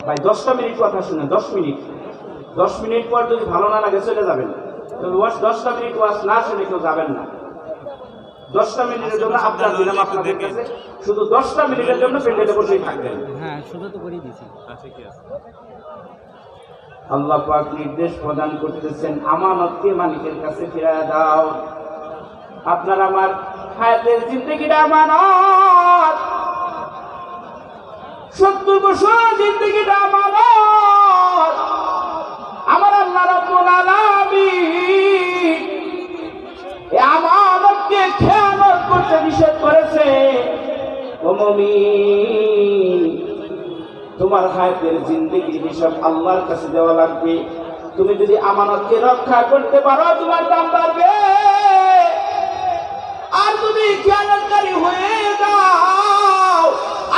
ভাই 10টা মিনিট কথা শুনে 10 মিনিট পর যদি ভালো না লাগে চলে যাবেন। 10টা মিনিট ওয়াজ না শুনে কেউ যাবেন না। 10টা মিনিটের জন্য আপনার দিলাম আপনাদের কাছে, শুধু 10টা মিনিটের জন্য প্যান্ডেলে বসেই থাকবেন। হ্যাঁ, শুধু তো করেই দিয়েছি। আল্লাহ পাক নির্দেশ প্রদান করতেছেন, আমানতকে মালিকের কাছে ফিরিয়ে দাও। আপনার আমার হায়াতের জিন্দেগিটা আমানত, 70 বছর জিন্দেগিটা আমানত। আমার আল্লাহ রাব্বুল আলামিন এই আমানতকে খেয়ানত করতে নিষেধ করেছে। ও মুমিন, তোমার হায়াতের জিন্দেগির হিসাব আল্লাহর কাছে দেওয়া লাগবে। তুমি যদি আমানতকে রক্ষা করতে পারো তোমার দাম বাড়বে, আর তুমি খেয়ানতকারী হয়ে যাও,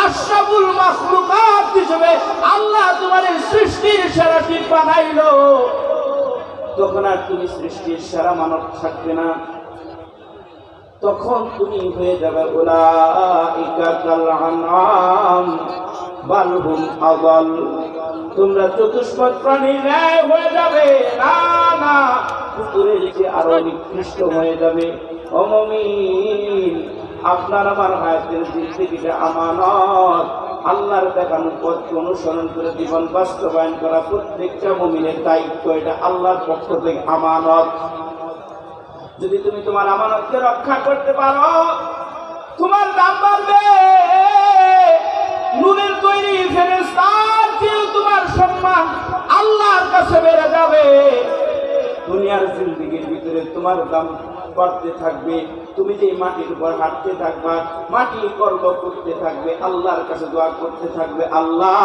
আশরাফুল মাখলুকাত হিসেবে আল্লাহ তোমার সৃষ্টির সেরা টিপ বানাইলো, তখন আর তুমি সৃষ্টির সেরা মানব থাকবে না। তখন তুমি হয়ে যাবে উলাইকা কাল আনআম বাল হুম আযাল, তোমরা চতুষ্পদ প্রাণীর ন্যায় হয়ে যাবে। না না, কুকুরের চেয়ে আরো নিকৃষ্ট হয়ে যাবে। ও মুমিন, আপনার আমার হায়াতের জিন্দেগিটা আমানত। আল্লাহর দেখানো পথকে অনুসরণ করে জীবন বাস্তবায়ন করা প্রত্যেকটা মুমিনের দায়িত্ব। এটা আল্লাহর পক্ষ থেকে আমানত। যদি তুমি তোমার আমানতকে রক্ষা করতে পারো তোমার দাম বাড়বে। নুনের তৈরি ফেরেশতার চেয়ে তোমার সম্মান আল্লাহর কাছে বেড়ে যাবে। দুনিয়ার জিন্দেগির ভিতরে তোমার দাম বাড়তে থাকবে। তুমি যে মাটির উপর হাঁটতে থাকবা, মাটি কর্ম করতে থাকবে, আল্লাহর কাছে দোয়া করতে থাকবে, আল্লাহ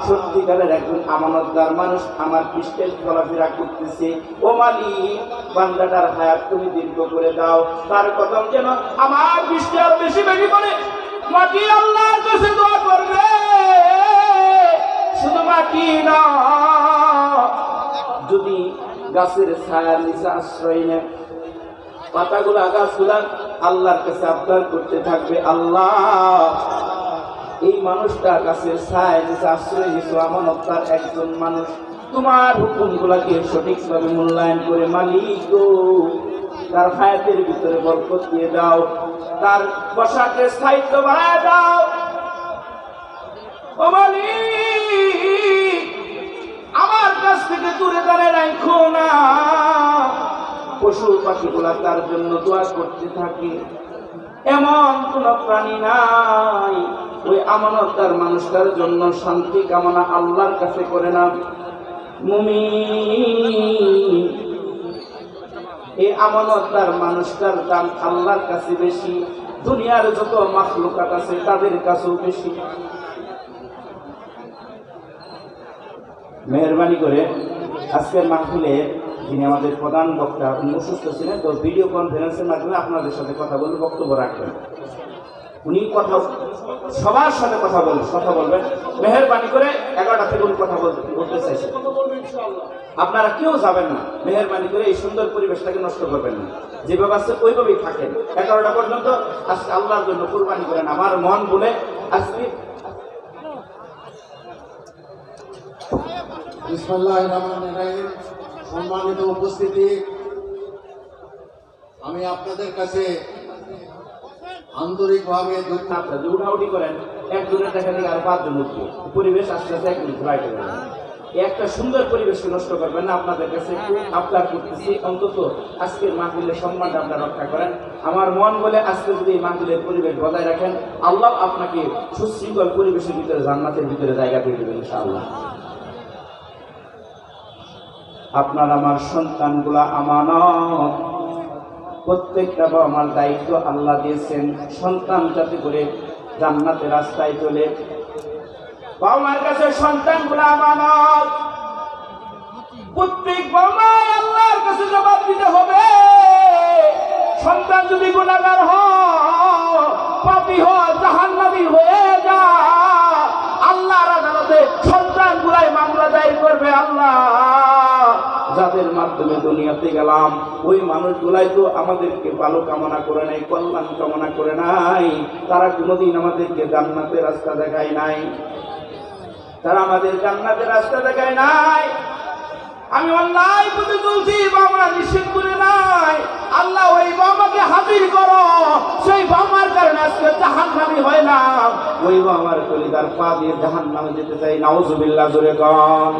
সত্যিকারের একজন আমানতদার মানুষ আমার পৃষ্ঠে চলাফেরা করতেছে। ও মালিক, বান্দাটার হায়াত তুমি দীর্ঘ করে দাও, তার কদম যেন আমার পৃষ্ঠে আরো বেশি বেশি করে। মাটি আল্লাহর কাছে দোয়া করবে, শুধু মাটি না, যদি গাছের ছায়ার নিচে আশ্রয় নেয়, পাতাগুলা গাছগুলা আল্লাহর কাছে আবদার করতে থাকবে, আল্লাহ এই মানুষটা গাছের ছায়ার নিচে আশ্রয় নিয়েছে, আমানতদার একজন মানুষ, তোমার হুকুমগুলাকে সঠিকভাবে মূল্যায়ন করে মালিক গো তার হায়াতের ভিতরে বরকত দিয়ে দাও, তার বসাকে স্থায়িত্ব বাড়ায় দাও। ও মালিক, আমার কাছ থেকে দূরে দাঁড়িয়ে রাখো না। পশু পাখিগুলা তার জন্য দোয়া করতে থাকে, এমন কোন প্রাণী নাই ওই আমানতদার মানুষটার জন্য শান্তি কামনা আল্লাহর কাছে করে না। মুমিন, এই আমানতদার মানুষটার দাম আল্লাহর কাছে বেশি, দুনিয়ার যত মাখলুকাত আছে তাদের কাছেও বেশি। মেহরবানি করে আজকের মাহফিলে যিনি আমাদের প্রধান বক্তা, উনি অসুস্থ ছিলেন, তো ভিডিও কনফারেন্সের মাধ্যমে আপনাদের সাথে কথা বলে বক্তব্য রাখবেন। উনি কথা সবার সাথে কথা বলবেন। মেহরবানি করে 11টা থেকে উনি কথা বলতে চাইছেন। আপনারা কেউ যাবেন না, মেহরবানি করে এই সুন্দর পরিবেশটাকে নষ্ট করবেন না, যেভাবে আছে ওইভাবেই থাকেন 11টা পর্যন্ত। আজকে আল্লাহর জন্য কুরবানি করেন। আমার মন বলে আজকে বিসমিল্লাহির রহমানির রহিম। সম্মানিত উপস্থিতি, আমি আপনাদের কাছে আন্তরিকভাবে আপনারা উঠাউঠি করেন, একজনের দেখা থেকে আর 5 জন উঠবে, পরিবেশ আস্তে আস্তে একদম ঘুরাই দেবেন। একটা সুন্দর পরিবেশকে নষ্ট করবেন না। আপনাদের কাছে আবদার করতেছি, অন্তত আজকের মাহফিলের সম্মানটা আপনারা রক্ষা করেন। আমার মন বলে আজকে যদি এই মাহফিলের পরিবেশ বজায় রাখেন, আল্লাহ আপনাকে সুশৃঙ্খল পরিবেশের ভিতরে জান্নাতের ভিতরে জায়গা দিয়ে দেবেন ইনশাআল্লাহ। আপনার আমার সন্তানগুলা আমানত, প্রত্যেকটা বাবা মার দায়িত্ব আল্লাহ দিয়েছেন সন্তান যাতে করে জান্নাতের রাস্তায় চলে। বাবা মার কাছে সন্তানগুলা আমানত, প্রত্যেক বাবা মা আল্লাহর কাছে জবাব দিতে হবে। সন্তান যদি গুনাহগার হয়, পাপী হয়, জাহান্নামী হয়ে যায়, আল্লাহর আদালতে সন্তানগুলাই মামলা দায়ের করবে। আল্লাহ, যাদের মাধ্যমে দুনিয়াতে গেলাম ওই মানুষগুলাই তো আমাদেরকে ভালো কামনা করে নাই, কল্যাণ কামনা করে নাই, তারা কোনোদিন আমাদেরকে জান্নাতের রাস্তা দেখায় নাই। তারা আমাদের জান্নাতের রাস্তা দেখায় নাই। আমি অন্যায় পথে চলছি, বাবা নিষেধ করে নাই। আল্লাহ ওই বাবাকে হাজির করো, সেই বাবার কারণে আজকে জাহান্নামী হয় না। ওই বাবার কলিজার পা দিয়ে জাহান্নামে যেতে চাই। নাউজুবিল্লাহ জোরে কন।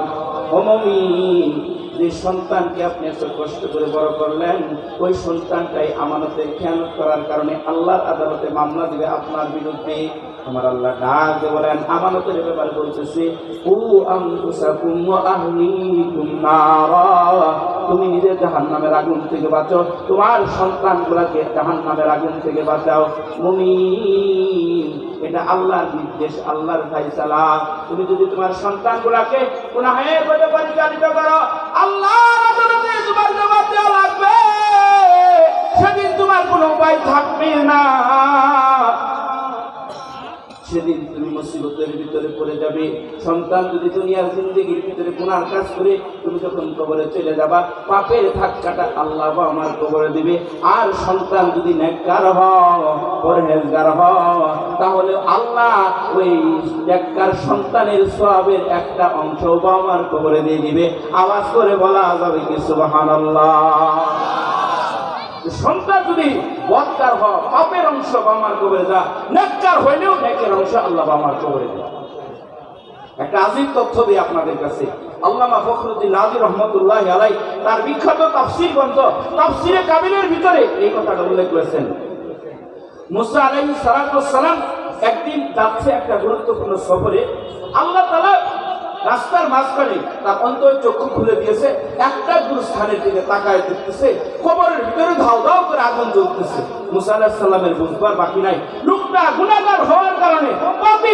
ও মুমিন, যে সন্তানকে আপনি এত কষ্ট করে বড় করলেন, ওই সন্তানটাই আমানতের খেয়ানত করার কারণে আল্লাহর আদালতে মামলা দিবে আপনার বিরুদ্ধে। আমার আল্লাহ ডাক দিয়ে বলেন, আমানতের ব্যাপারে বলতেছে, ও আনফুসাকুম ওয়া আহলিকুম নারা, তুমি নিজে জাহান্নামের আগুন থেকে বাঁচো, তোমার সন্তানগুলোকে জাহান্নামের আগুন থেকে বাঁচাও। মুমিন, এটা আল্লাহর নির্দেশ, আল্লাহর ফায়সালা। তুমি যদি তোমার সন্তানগুলোকে গুনাহের পথে পরিচালিত করো, আল্লাহর আদালতে তোমার জবাব দেওয়া লাগবে। সেদিন তোমার কোনো উপায় থাকবে না। সেদিন তুমি মুসিবতের ভিতরে পড়ে যাবে। সন্তান যদি দুনিয়ার জিন্দেগির ভিতরে গুনার কাজ করে তুমি যখন কবরে চলে যাবা, পাপের ধাক্কাটা আল্লাহ আমার কবরে দিবে। আর সন্তান যদি নেককার হয়, পরহেজগার হয়, তাহলে আল্লাহ ওই নেককার সন্তানের সওয়াবের একটা অংশ আমার কবরে দিয়ে দিবে। আওয়াজ করে বলা যাবে কি সুবহানাল্লাহ। সন্তান যদি বদকার হয়, পাপের অংশ আমার কবরে যা, নেককার হইলেও নেকের অংশ আল্লাহ আমার কবরে দেয়। একটা আজীব তথ্য দিই আপনাদের কাছে। আল্লামা ফখরুদ্দিন রাজি রহমতুল্লাহি আলাইহি তার বিখ্যাত তাফসীর গ্রন্থ তাফসীরে কাবিলের ভিতরে এই কথাটা উল্লেখ করেছেন। মুসা আলাইহিস সালাম একদিন যাচ্ছে একটা গুরুত্বপূর্ণ সফরে। আল্লাহ তাআলা রাস্তার মাঝখানে তার অন্তর চক্ষু খুলে দিয়েছে। একটা স্থানের দিকে তাকায় দেখতেছে, কবরের ভিতরে ধাও ধাও করে আগুন জ্বলতেছে। মুসা আলাইহিস সালামের বুঝবার বাকি নাই, লোকটা গুনাহগার হওয়ার কারণে পাপী